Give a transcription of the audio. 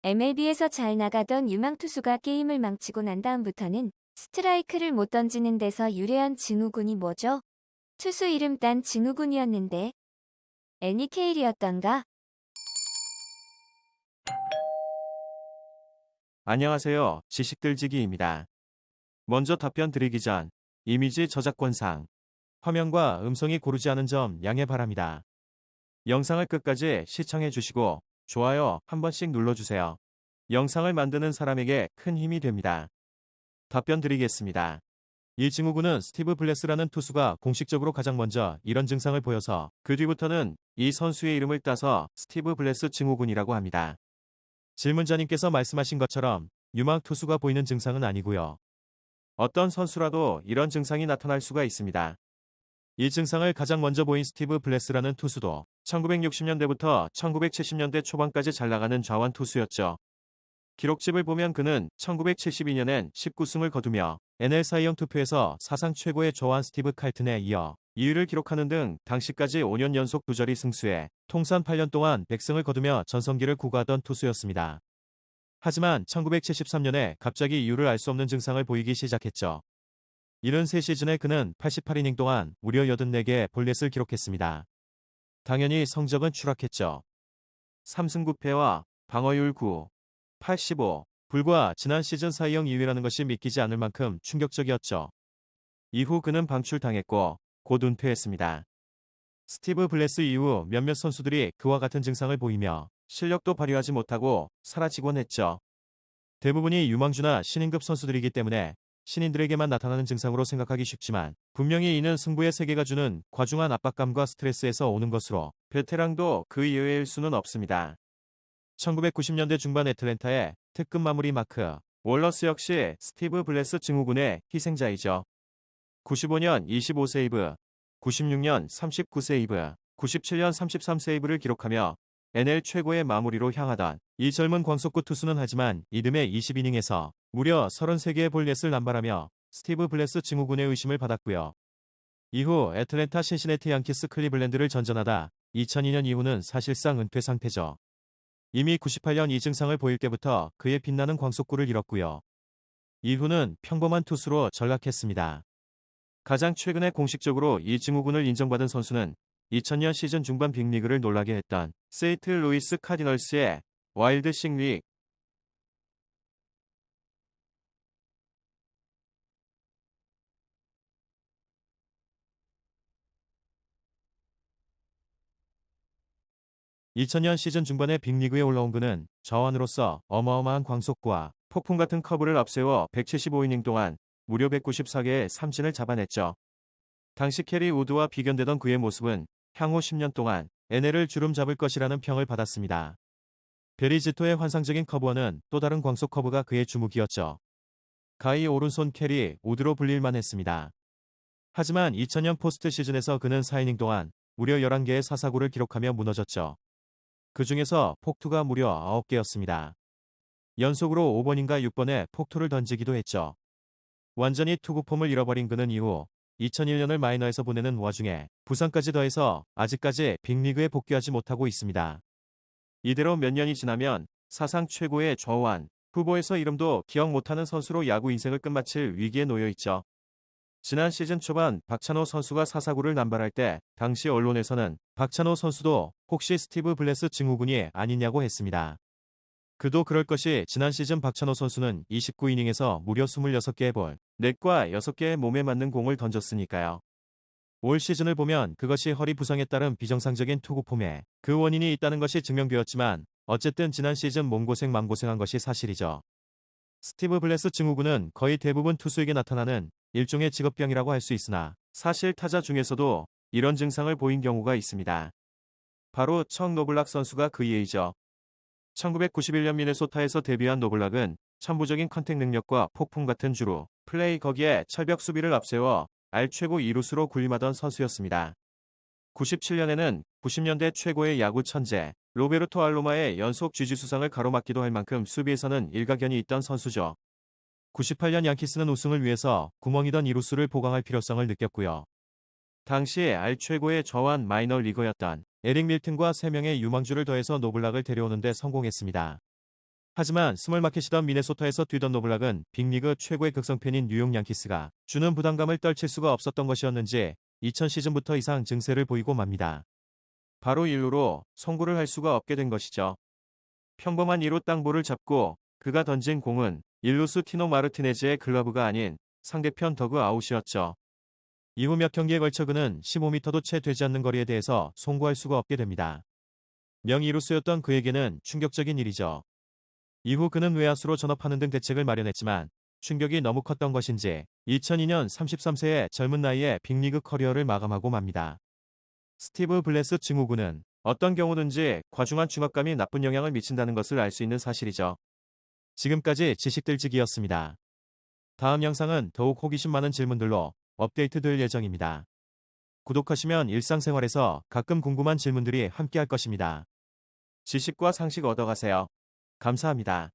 MLB에서 잘 나가던 유망 투수가 게임을 망치고 난 다음부터는 스트라이크를 못 던지는 데서 유래한 증후군이 뭐죠? 투수 이름 딴 증후군이었는데 애니 케일이었던가? 안녕하세요. 지식들지기입니다. 먼저 답변 드리기 전 이미지 저작권상 화면과 음성이 고르지 않은 점 양해 바랍니다. 영상을 끝까지 시청해 주시고 좋아요 한 번씩 눌러주세요. 영상을 만드는 사람에게 큰 힘이 됩니다. 답변 드리겠습니다. 이 증후군은 스티브 블레스라는 투수가 공식적으로 가장 먼저 이런 증상을 보여서 그 뒤부터는 이 선수의 이름을 따서 스티브 블레스 증후군이라고 합니다. 질문자님께서 말씀하신 것처럼 유망 투수가 보이는 증상은 아니고요. 어떤 선수라도 이런 증상이 나타날 수가 있습니다. 이 증상을 가장 먼저 보인 스티브 블레스라는 투수도 1960년대부터 1970년대 초반까지 잘 나가는 좌완 투수였죠. 기록집을 보면 그는 1972년엔 19승을 거두며 NL 사이영 투표에서 사상 최고의 좌완 스티브 칼튼에 이어 2위를 기록하는 등 당시까지 5년 연속 두자리 승수에 통산 8년 동안 100승을 거두며 전성기를 구가하던 투수였습니다. 하지만 1973년에 갑자기 이유를 알 수 없는 증상을 보이기 시작했죠. 이른 3시즌에 그는 88이닝 동안 무려 84개의 볼넷을 기록했습니다. 당연히 성적은 추락했죠. 3승 9패와 방어율 9, 85, 불과 지난 시즌 사이영 2위라는 것이 믿기지 않을 만큼 충격적이었죠. 이후 그는 방출당했고 곧 은퇴했습니다. 스티브 블레스 이후 몇몇 선수들이 그와 같은 증상을 보이며 실력도 발휘하지 못하고 사라지곤 했죠. 대부분이 유망주나 신인급 선수들이기 때문에 신인들에게만 나타나는 증상으로 생각하기 쉽지만 분명히 이는 승부의 세계가 주는 과중한 압박감과 스트레스에서 오는 것으로 베테랑도 그 이외일 수는 없습니다. 1990년대 중반 애틀랜타의 특급 마무리 마크 월러스 역시 스티브 블레스 증후군의 희생자이죠. 95년 25세이브, 96년 39세이브, 97년 33세이브를 기록하며 NL 최고의 마무리로 향하던 이 젊은 광속구 투수는 하지만 이듬해 20이닝에서 무려 33개의 볼넷을 남발하며 스티브 블레스 증후군의 의심을 받았고요. 이후 애틀랜타 신시내티 양키스 클리블랜드를 전전하다 2002년 이후는 사실상 은퇴 상태죠. 이미 98년 이 증상을 보일 때부터 그의 빛나는 광속구를 잃었고요. 이후는 평범한 투수로 전락했습니다. 가장 최근에 공식적으로 이 증후군을 인정받은 선수는 2000년 시즌 중반 빅리그를 놀라게 했던 세인트 루이스 카디널스의 와일드 싱릭. 2000년 시즌 중반에 빅리그에 올라온 그는 좌완으로서 어마어마한 광속구와 폭풍 같은 커브를 앞세워 175이닝 동안 무려 194개의 삼진을 잡아냈죠. 당시 캐리 우드와 비견되던 그의 모습은 향후 10년 동안 NL을 주름 잡을 것이라는 평을 받았습니다. 베리 지토의 환상적인 커브와는 또 다른 광속 커브가 그의 주무기였죠. 가히 오른손 캐리 우드로 불릴만 했습니다. 하지만 2000년 포스트 시즌에서 그는 4이닝 동안 무려 11개의 사사구를 기록하며 무너졌죠. 그 중에서 폭투가 무려 9개였습니다. 연속으로 5번인가 6번에 폭투를 던지기도 했죠. 완전히 투구 폼을 잃어버린 그는 이후 2001년을 마이너에서 보내는 와중에 부상까지 더해서 아직까지 빅리그에 복귀하지 못하고 있습니다. 이대로 몇 년이 지나면 사상 최고의 좌완 후보에서 이름도 기억 못하는 선수로 야구 인생을 끝마칠 위기에 놓여 있죠. 지난 시즌 초반 박찬호 선수가 사사구를 남발할 때 당시 언론에서는 박찬호 선수도 혹시 스티브 블레스 증후군이 아니냐고 했습니다. 그도 그럴 것이 지난 시즌 박찬호 선수는 29이닝에서 무려 26개의 볼, 넷과 6개의 몸에 맞는 공을 던졌으니까요. 올 시즌을 보면 그것이 허리 부상에 따른 비정상적인 투구 폼에 그 원인이 있다는 것이 증명되었지만 어쨌든 지난 시즌 몸고생 맘고생한 것이 사실이죠. 스티브 블레스 증후군은 거의 대부분 투수에게 나타나는 일종의 직업병이라고 할 수 있으나 사실 타자 중에서도 이런 증상을 보인 경우가 있습니다. 바로 척 노블락 선수가 그 예이죠. 1991년 미네소타에서 데뷔한 노블락은 천부적인 컨택 능력과 폭풍 같은 주루, 플레이 거기에 철벽 수비를 앞세워 알 최고 이루수로 군림하던 선수였습니다. 97년에는 90년대 최고의 야구 천재 로베르토 알로마의 연속 쥐지 수상을 가로막기도 할 만큼 수비에서는 일가견이 있던 선수죠. 98년 양키스는 우승을 위해서 구멍이던 이루수를 보강할 필요성을 느꼈고요. 당시 알 최고의 좌완 마이너 리거였던 에릭 밀튼과 3명의 유망주를 더해서 노블락을 데려오는 데 성공했습니다. 하지만 스몰마켓이던 미네소타에서 뛰던 노블락은 빅리그 최고의 극성팬인 뉴욕 양키스가 주는 부담감을 떨칠 수가 없었던 것이었는지 2000 시즌부터 이상 증세를 보이고 맙니다. 바로 1루로 송구를 할 수가 없게 된 것이죠. 평범한 2루 땅볼을 잡고 그가 던진 공은 1루수 티노 마르티네즈의 글러브가 아닌 상대편 더그 아웃이었죠. 이후 몇 경기에 걸쳐 그는 15m도 채 되지 않는 거리에 대해서 송구할 수가 없게 됩니다. 명 2루수였던 그에게는 충격적인 일이죠. 이후 그는 외야수로 전업하는 등 대책을 마련했지만 충격이 너무 컸던 것인지 2002년 33세의 젊은 나이에 빅리그 커리어를 마감하고 맙니다. 스티브 블레스 증후군은 어떤 경우든지 과중한 중압감이 나쁜 영향을 미친다는 것을 알 수 있는 사실이죠. 지금까지 지식들지기였습니다. 다음 영상은 더욱 호기심 많은 질문들로 업데이트될 예정입니다. 구독하시면 일상생활에서 가끔 궁금한 질문들이 함께할 것입니다. 지식과 상식 얻어가세요. 감사합니다.